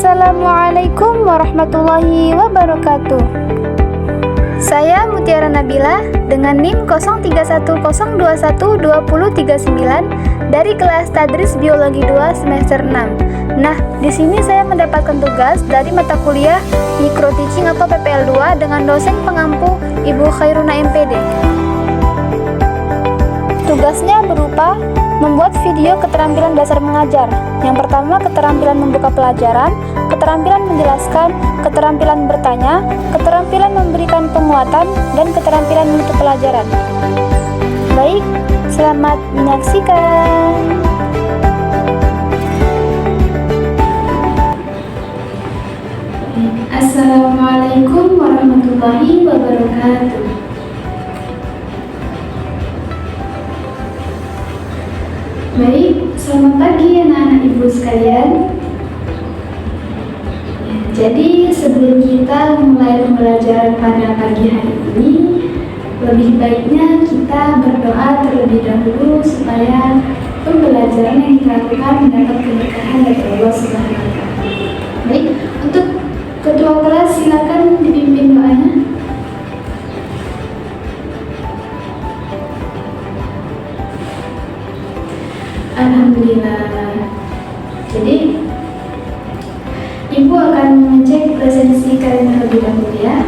Assalamualaikum warahmatullahi wabarakatuh. Saya Mutiara Nabila dengan NIM 0310212039 dari kelas Tadris Biologi 2 semester 6. Nah, di sini saya mendapatkan tugas dari mata kuliah Micro Teaching atau PPL 2 dengan dosen pengampu Ibu Khairuna MPD. Tugasnya berupa membuat video keterampilan dasar mengajar. Yang pertama, keterampilan membuka pelajaran, keterampilan menjelaskan, keterampilan bertanya, keterampilan memberikan penguatan, dan keterampilan menutup pelajaran. Baik, selamat menyaksikan. Assalamualaikum warahmatullahi wabarakatuh. Baik, selamat pagi anak-anak ibu sekalian. Jadi sebelum kita mulai pembelajaran pada pagi hari ini, lebih baiknya kita berdoa terlebih dahulu supaya pembelajaran yang kita lakukan mendapat keberkahan dari Allah Subhanahu wa Ta'ala. Baik, untuk ketua kelas silakan dipimpin doanya. Alhamdulillah. Jadi Ibu akan mengecek presensi kalian terlebih dahulu ya.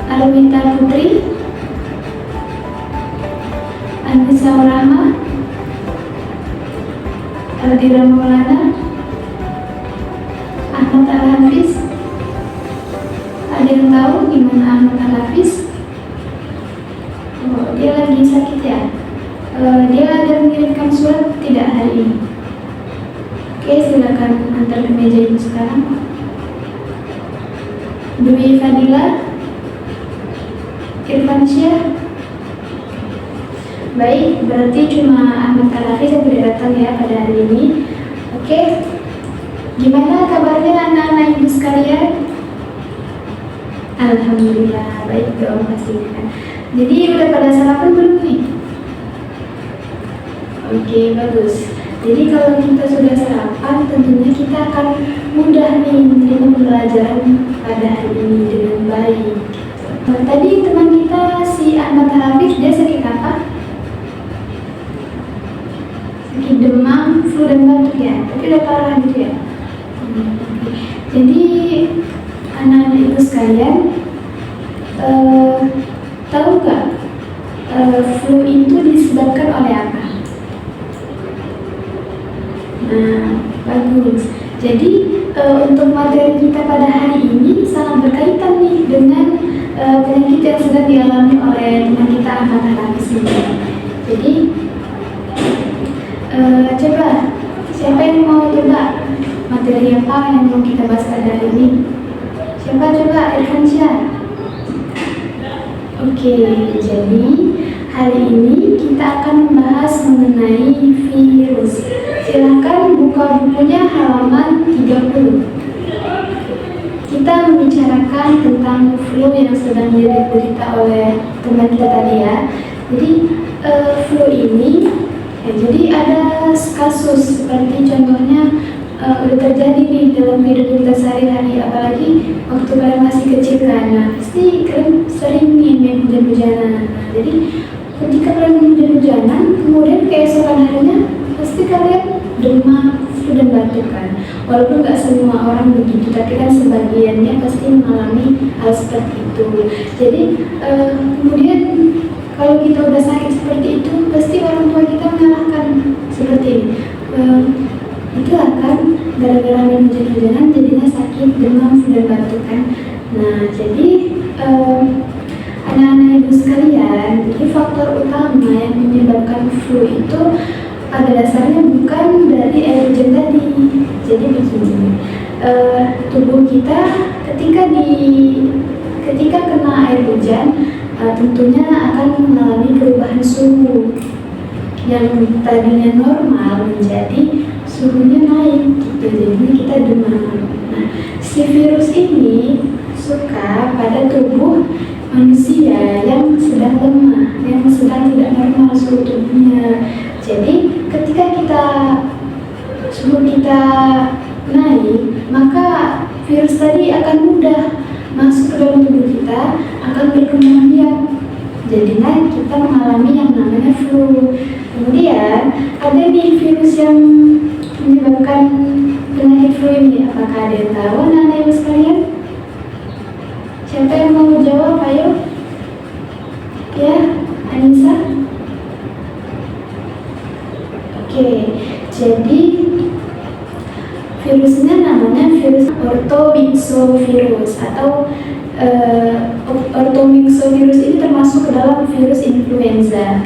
Arwita Putri, Anissa Rahma, Aldira Maulana, Ahmad Al-Hafiz. Ada yang tahu gimana Ahmad Al-Hafiz? Oh, dia lagi sakit ya? Dia ada mengirimkan surat tidak hari ini? Oke, silakan antar ke meja ibu sekarang. Dwi Fadila, Irfan Syah. Baik, berarti cuma Ahmad Al-Hafiz yang tidak datang ya pada hari ini. Oke, gimana kabarnya anak-anak ibu sekalian? Alhamdulillah, baik, doa pastikan. Jadi udah pada sarapan belum nih? Oke, bagus. Jadi kalau kita sudah sarapan, tentunya kita akan mudah nih menerima pembelajaran pada hari ini dengan baik. Tadi teman kita si Ahmad Hafiz, dia sakit apa? Sakit demam, flu dan batuk ya? Tapi udah parah gitu ya? Jadi anak-anak ibu sekalian, tahu nggak flu itu disebabkan oleh apa? Nah, bagus. Jadi untuk materi kita pada hari ini sangat berkaitan nih dengan penyakit yang sedang dialami oleh teman kita Ahmad Al-Hafiz ini. Jadi coba siapa yang mau coba materi apa yang mau kita bahas pada hari ini? Siapa coba? Irfan Syah. Oke, jadi hari ini kita akan membahas mengenai virus. Silahkan buka bukunya halaman 30. Kita membicarakan tentang flu yang sedang diderita oleh teman kita tadi ya. Jadi flu ini, jadi ada kasus seperti contohnya udah terjadi nih dalam kehidupan kita sehari-hari, apalagi waktu kalian masih kecil kan. Nah, pasti kalian sering nih main hujan-hujanan. Nah, jadi ketika kalian hujan-hujanan, kemudian keesokan harinya pasti kalian demam, flu dan batuk kan. Walaupun nggak semua orang begitu, tapi kan sebagiannya pasti mengalami hal seperti itu. Jadi kemudian kalau kita udah sakit seperti itu, pasti orang tua kita menyalahkan seperti ini. Itulah kan gara-gara main hujan-hujanan jadinya sakit, demam, flu dan batuk kan. Nah, jadi anak-anak ibu sekalian, jadi faktor utama yang menyebabkan flu itu pada dasarnya bukan dari air hujan tadi. Jadi begini, tubuh kita ketika kena air hujan tentunya akan mengalami perubahan suhu yang tadinya normal menjadi suhunya naik gitu, jadinya kita demam. Nah, si virus ini suka pada tubuh manusia yang sedang lemah, yang sedang tidak normal suhu tubuhnya. Jadi ketika suhu kita naik, maka virus tadi akan mudah masuk ke dalam tubuh kita, akan berkembang biak. Jadinya kita mengalami yang namanya flu. Kemudian ada nih virus yang menyebabkan penyakit flu ini. Apakah ada yang tahu anak-anak ibu sekalian? Siapa yang mau jawab? Ayo. Ya, Anissa. Oke, jadi virusnya namanya virus orthomyxovirus atau orthomyxovirus ini termasuk ke dalam virus influenza.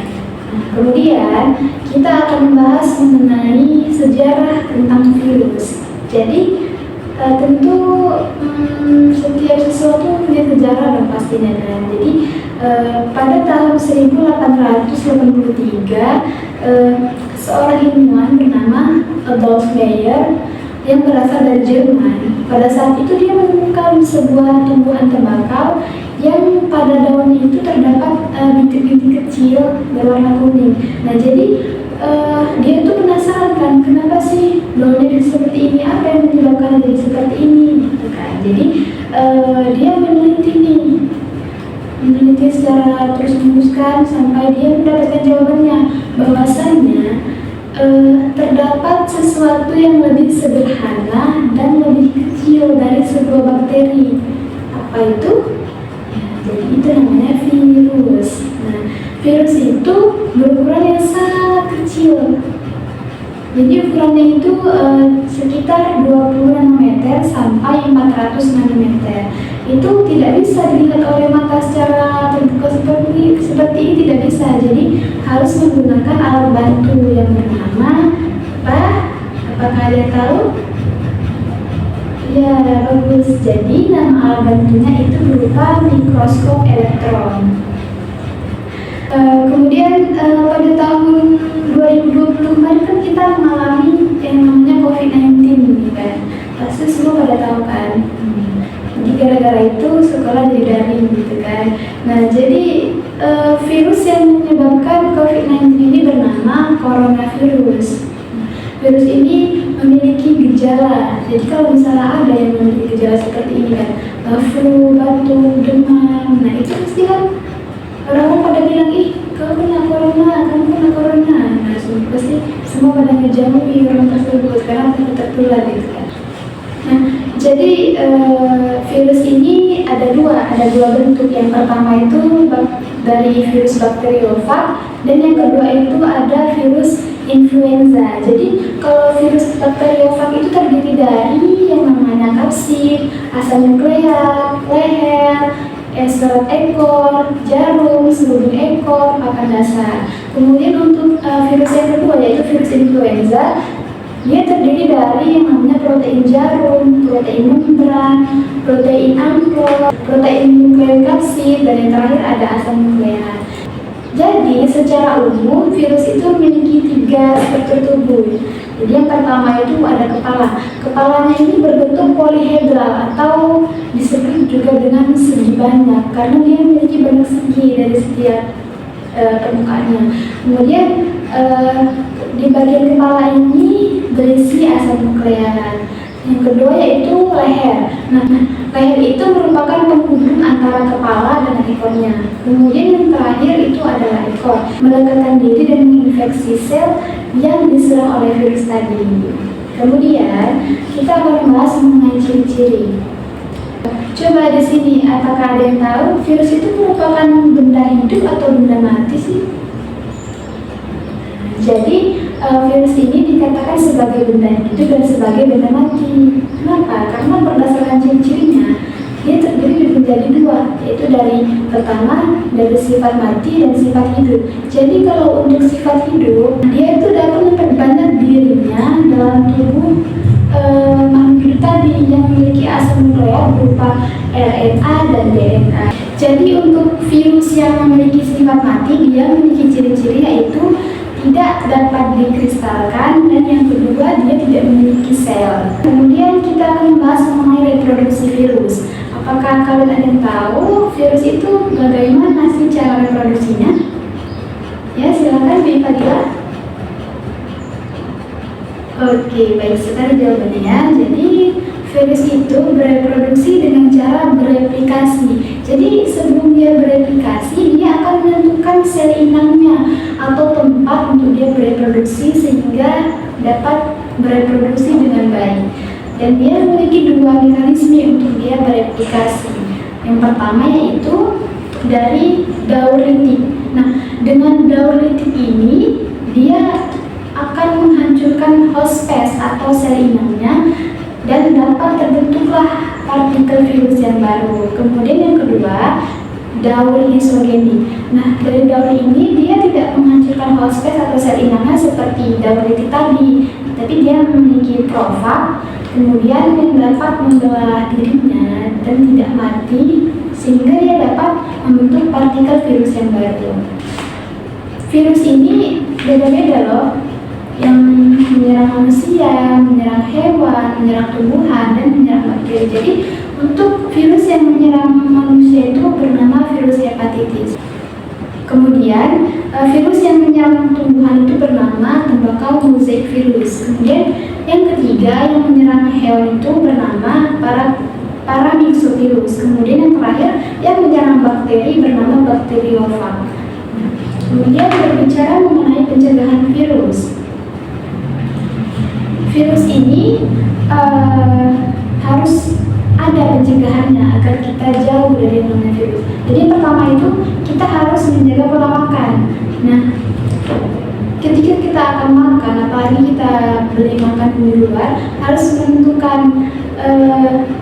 Nah, kemudian kita akan membahas mengenai sejarah tentang virus. Jadi tentu setiap sesuatu punya sejarah dong pastinya kan. Jadi pada tahun 1883 seorang ilmuwan bernama Adolf Meyer yang berasal dari Jerman. Pada saat itu dia menemukan sebuah tumbuhan tembakau yang pada daunnya itu terdapat bintik-bintik kecil berwarna kuning. Nah, jadi dia itu penasaran kan, kenapa sih daunnya jadi seperti ini? Apa yang menyebabkan jadi seperti ini? Gitu kan. Jadi dia meneliti secara terus-menerus kan, sampai dia mendapatkan jawabannya bahwasannya terdapat sesuatu yang lebih sederhana dan lebih kecil dari sebuah bakteri. Apa itu? Ya, jadi itu namanya virus. Nah, virus itu berukuran yang sangat kecil. Jadi ukurannya itu sekitar 20 nanometer sampai 400 nanometer. Itu tidak bisa dilihat oleh mata secara terbuka seperti ini, tidak bisa. Jadi harus menggunakan alat bantu yang bernama apa? Apakah ada yang tahu? Ya, bagus. Jadi nama alat bantunya itu berupa mikroskop elektron. Kemudian pada tahun 2020 kemarin kan kita mengalami yang namanya COVID-19 nih kan. Pasti semua pada tahu kan. Jadi gara-gara itu sekolah jadi daring gitu kan. Nah, jadi virus yang menyebabkan COVID-19 ini bernama coronavirus. Virus ini memiliki gejala. Jadi kalau misalnya ada yang memiliki gejala seperti ini kan, flu, batuk, demam, nah itu pasti kan orang pada bilang, ih kamu kena corona. Nah, pasti semua pada ngejauhi orang tersebut karena takut tertular gitu kan. Nah, jadi virus ini ada dua bentuk. Yang pertama itu dari virus bakteriofag, dan yang kedua itu ada virus influenza. Jadi kalau virus bakteriofag itu terdiri dari yang namanya kapsid, asam nukleat, leher, serat ekor, jarum, selubung ekor, papan dasar. Kemudian untuk virus yang kedua yaitu virus influenza, dia terdiri dari yang namanya protein jarum, protein membran, protein amplop, protein nukleat kapsid, dan yang terakhir ada asam nukleat. Jadi secara umum virus itu memiliki 3 struktur tubuh. Jadi yang pertama itu ada kepala. Kepalanya ini berbentuk polihedral atau disebut juga dengan segi banyak karena dia memiliki banyak segi dari setiap permukaannya. Kemudian di bagian kepala ini berisi asam nukleat. Yang kedua yaitu leher. Nah, leher itu merupakan penghubung antara kepala dan ekornya. Kemudian yang terakhir itu adalah ekor, melekatkan diri dan menginfeksi sel yang diserang oleh virus tadi. Kemudian kita akan membahas mengenai ciri-ciri. Coba di sini, apakah ada yang tahu virus itu merupakan benda hidup atau benda mati sih? Jadi virus ini dikatakan sebagai benda hidup dan sebagai benda mati. Kenapa? Karena berdasarkan ciri-cirinya dia terdiri menjadi 2, yaitu dari pertama dari sifat mati dan sifat hidup. Jadi kalau untuk sifat hidup, dia itu dapat memperbanyak dirinya dalam tubuh makhluk hidup tadi yang memiliki asam nukleat berupa RNA dan DNA. Jadi untuk virus yang memiliki sifat mati, dia memiliki ciri-ciri yaitu tidak dapat dikristalkan, dan yang kedua dia tidak memiliki sel. Kemudian kita akan membahas mengenai reproduksi virus. Apakah kalian ada yang tahu virus itu bagaimana sih cara reproduksinya? Ya, silakan Bu Fadila. Oke, baik sekali jawabannya ya. Jadi virus itu bereproduksi dengan cara bereplikasi. Jadi sebelum dia bereplikasi, dia akan menentukan sel inangnya atau tempat untuk dia bereproduksi sehingga dapat bereproduksi dengan baik. Dan dia memiliki dua mekanisme untuk dia bereplikasi. Yang pertama yaitu dari daur litik. Nah, dengan daur litik ini dia akan menghancurkan host space atau sel inangnya dan dapat terbentuklah partikel virus yang baru. Kemudian yang kedua, daur lisogeni. Nah, dari daur ini dia tidak menghancurkan host space atau sel inangnya seperti daur litik tadi, tapi dia memiliki profag, kemudian yang dapat membelah dirinya dan tidak mati sehingga dia dapat membentuk partikel virus yang baru. Virus ini beda-beda loh, yang menyerang manusia, menyerang hewan, menyerang tumbuhan, dan menyerang bakteri. Jadi untuk virus yang menyerang manusia itu bernama virus hepatitis. Kemudian virus yang menyerang tumbuhan itu bernama tembakau mozaik virus. Kemudian yang ketiga yang menyerang hewan itu bernama paramyxovirus. Kemudian yang terakhir yang menyerang bakteri bernama bakteriofag. Kemudian berbicara mengenai pencegahan virus. Virus ini harus ada pencegahannya agar kita jauh dari yang namanya virus. Jadi pertama itu kita harus menjaga pola makan. Nah, ketika kita akan makan, apalagi kita beli makan di luar, harus menentukan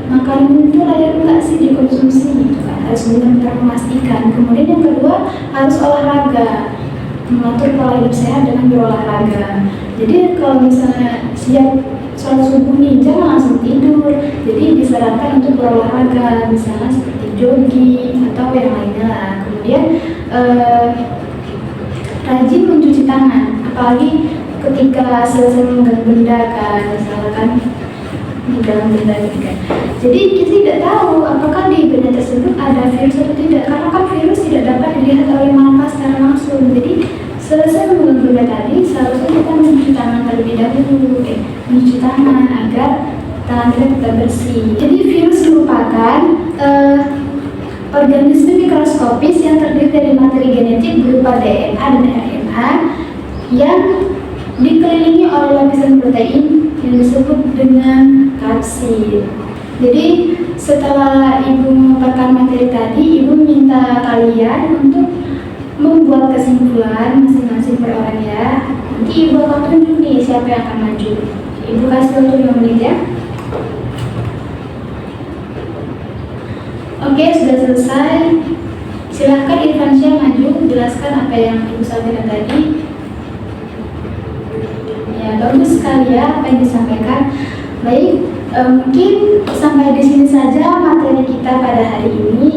makanan itu layak enggak sih dikonsumsi gitu kan. Harus benar-benar memastikan. Kemudian yang kedua harus olahraga, mengatur pola hidup sehat dengan berolahraga. Jadi kalau misalnya siap sholat subuh nih, jangan langsung tidur. Jadi disarankan untuk berolahraga, misalnya seperti jogging atau yang lainnya lah. Kemudian rajin mencuci tangan, apalagi ketika selesai memegang benda kan, misalkan di dalam benda gitu kan. Jadi kita tidak tahu apakah di benda tersebut ada virus atau tidak, karena kan virus tidak dapat dilihat oleh mata secara langsung. Jadi selesai memegang benda tadi, seharusnya kita mencuci tangan terlebih dahulu, mencuci tangan agar tangan kita tetap bersih. Jadi virus merupakan organisme mikroskopis yang terdiri dari materi genetik berupa DNA dan RNA yang dikelilingi oleh lapisan protein yang disebut dengan kapsid. Jadi setelah ibu memaparkan materi tadi, ibu minta kalian untuk membuat kesimpulan masing-masing per orang ya. Nanti ibu akan tunjuk nih siapa yang akan maju. Ibu kasih waktu 5 menit ya. Oke, sudah selesai. Silahkan Irfansyah maju, jelaskan apa yang ibu sampaikan tadi. Ya, bagus sekali ya apa yang disampaikan. Baik, mungkin sampai di sini saja materi kita pada hari ini.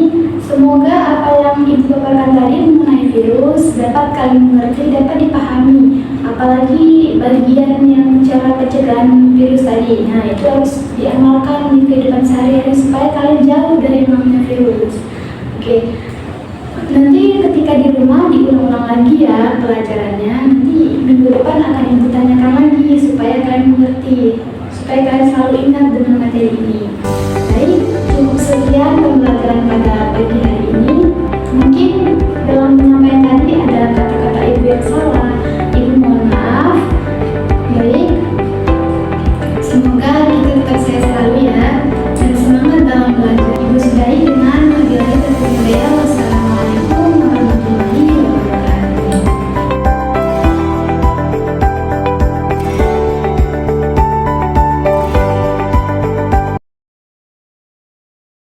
Semoga apa yang ibu paparkan tadi mengenai virus dapat kalian mengerti, dapat dipahami. Apalagi bagian yang cara pencegahan virus tadi. Nah, itu harus diamalkan di kehidupan sehari-hari supaya kalian jauh dari yang namanya virus. Oke. Nanti ketika di rumah diulang-ulang lagi ya pelajarannya. Nanti minggu depan akan ibu tanyakan lagi supaya kalian mengerti, supaya kalian selalu ingat dengan materi ini.